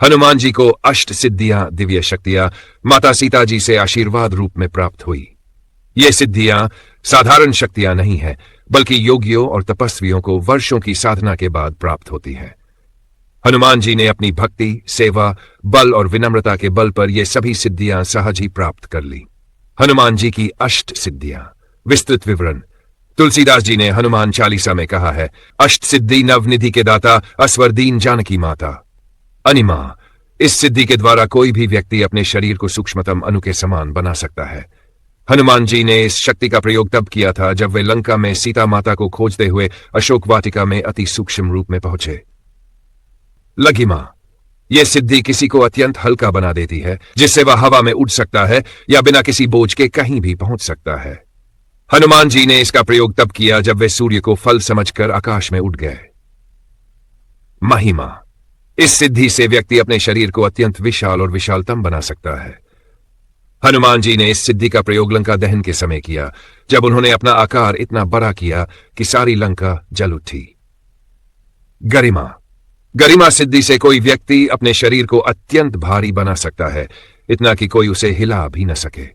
हनुमान जी को अष्ट सिद्धियां दिव्य शक्तियां माता सीता जी से आशीर्वाद रूप में प्राप्त हुई। ये सिद्धियां साधारण शक्तियां नहीं है, बल्कि योगियों और तपस्वियों को वर्षों की साधना के बाद प्राप्त होती है। हनुमान जी ने अपनी भक्ति, सेवा, बल और विनम्रता के बल पर ये सभी सिद्धियां सहज ही प्राप्त कर ली। हनुमान जी की अष्ट सिद्धियां। विस्तृत विवरण। तुलसीदास जी ने हनुमान चालीसा में कहा है, अष्ट सिद्धि नवनिधि के दाता, अस्वरदीन जानकी माता। अनिमा। इस सिद्धि के द्वारा कोई भी व्यक्ति अपने शरीर को सूक्ष्मतम अणु के समान बना सकता है। हनुमान जी ने इस शक्ति का प्रयोग तब किया था जब वे लंका में सीता माता को खोजते हुए अशोक वाटिका में अति सूक्ष्म रूप में पहुंचे। लघिमा। यह सिद्धि किसी को अत्यंत हल्का बना देती है, जिससे वह हवा में उड़ सकता है या बिना किसी बोझ के कहीं भी पहुंच सकता है। हनुमान जी ने इसका प्रयोग तब किया जब वे सूर्य को फल समझकर आकाश में उड़ गए। महिमा। इस सिद्धि से व्यक्ति अपने शरीर को अत्यंत विशाल और विशालतम बना सकता है। हनुमान जी ने इस सिद्धि का प्रयोग लंका दहन के समय किया, जब उन्होंने अपना आकार इतना बड़ा किया कि सारी लंका जल उठी। गरिमा। गरिमा सिद्धि से कोई व्यक्ति अपने शरीर को अत्यंत भारी बना सकता है, इतना कि कोई उसे हिला भी न सके।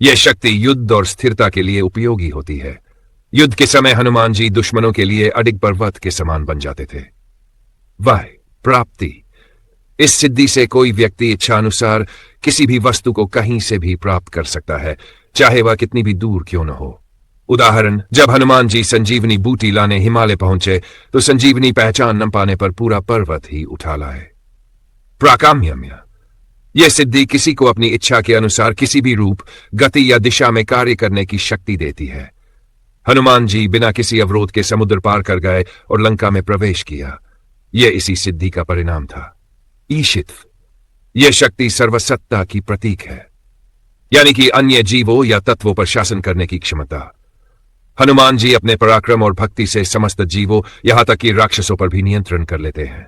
यह शक्ति युद्ध और स्थिरता के लिए उपयोगी होती है। युद्ध के समय हनुमान जी दुश्मनों के लिए अडिग पर्वत के समान बन जाते थे। वह प्राप्ति। इस सिद्धि से कोई व्यक्ति इच्छानुसार किसी भी वस्तु को कहीं से भी प्राप्त कर सकता है, चाहे वह कितनी भी दूर क्यों न हो। उदाहरण, जब हनुमान जी संजीवनी बूटी लाने हिमालय पहुंचे तो संजीवनी पहचान न पाने पर पूरा पर्वत ही उठा लाए। प्राकाम्यम्य। यह सिद्धि किसी को अपनी इच्छा के अनुसार किसी भी रूप, गति या दिशा में कार्य करने की शक्ति देती है। हनुमान जी बिना किसी अवरोध के समुद्र पार कर गए और लंका में प्रवेश किया। यह इसी सिद्धि का परिणाम था। ईशित्व। यह शक्ति सर्वसत्ता की प्रतीक है, यानी कि अन्य जीवों या तत्वों पर शासन करने की क्षमता। हनुमान जी अपने पराक्रम और भक्ति से समस्त जीवों, यहां तक कि राक्षसों पर भी नियंत्रण कर लेते हैं।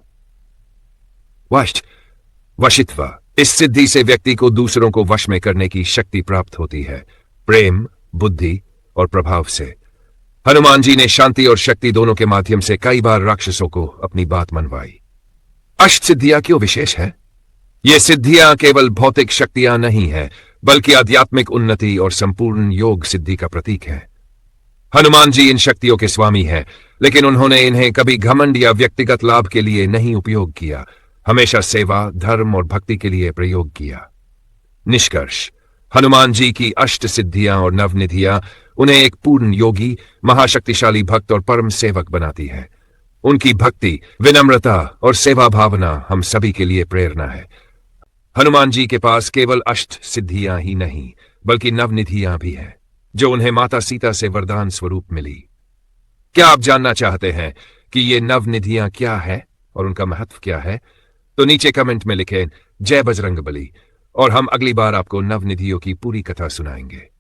वशित्व। इस सिद्धि से व्यक्ति को दूसरों को वश में करने की शक्ति प्राप्त होती है, प्रेम, बुद्धि और प्रभाव से। हनुमान जी ने शांति और शक्ति दोनों के माध्यम से कई बार राक्षसों को अपनी बात मनवाई। अष्ट सिद्धियां क्यों विशेष है? ये सिद्धियां केवल भौतिक शक्तियां नहीं है, बल्कि आध्यात्मिक उन्नति और संपूर्ण योग सिद्धि का प्रतीक है। हनुमान जी इन शक्तियों के स्वामी हैं, लेकिन उन्होंने इन्हें कभी घमंड या व्यक्तिगत लाभ के लिए नहीं उपयोग किया, हमेशा सेवा, धर्म और भक्ति के लिए प्रयोग किया। निष्कर्ष। हनुमान जी की अष्ट सिद्धियां और नवनिधियां उन्हें एक पूर्ण योगी, महाशक्तिशाली भक्त और परम सेवक बनाती है। उनकी भक्ति, विनम्रता और सेवा भावना हम सभी के लिए प्रेरणा है। हनुमान जी के पास केवल अष्ट सिद्धियां ही नहीं, बल्कि नवनिधियां भी हैं, जो उन्हें माता सीता से वरदान स्वरूप मिली। क्या आप जानना चाहते हैं कि ये नवनिधियां क्या है और उनका महत्व क्या है? तो नीचे कमेंट में लिखें जय बजरंगबली, और हम अगली बार आपको नवनिधियों की पूरी कथा सुनाएंगे।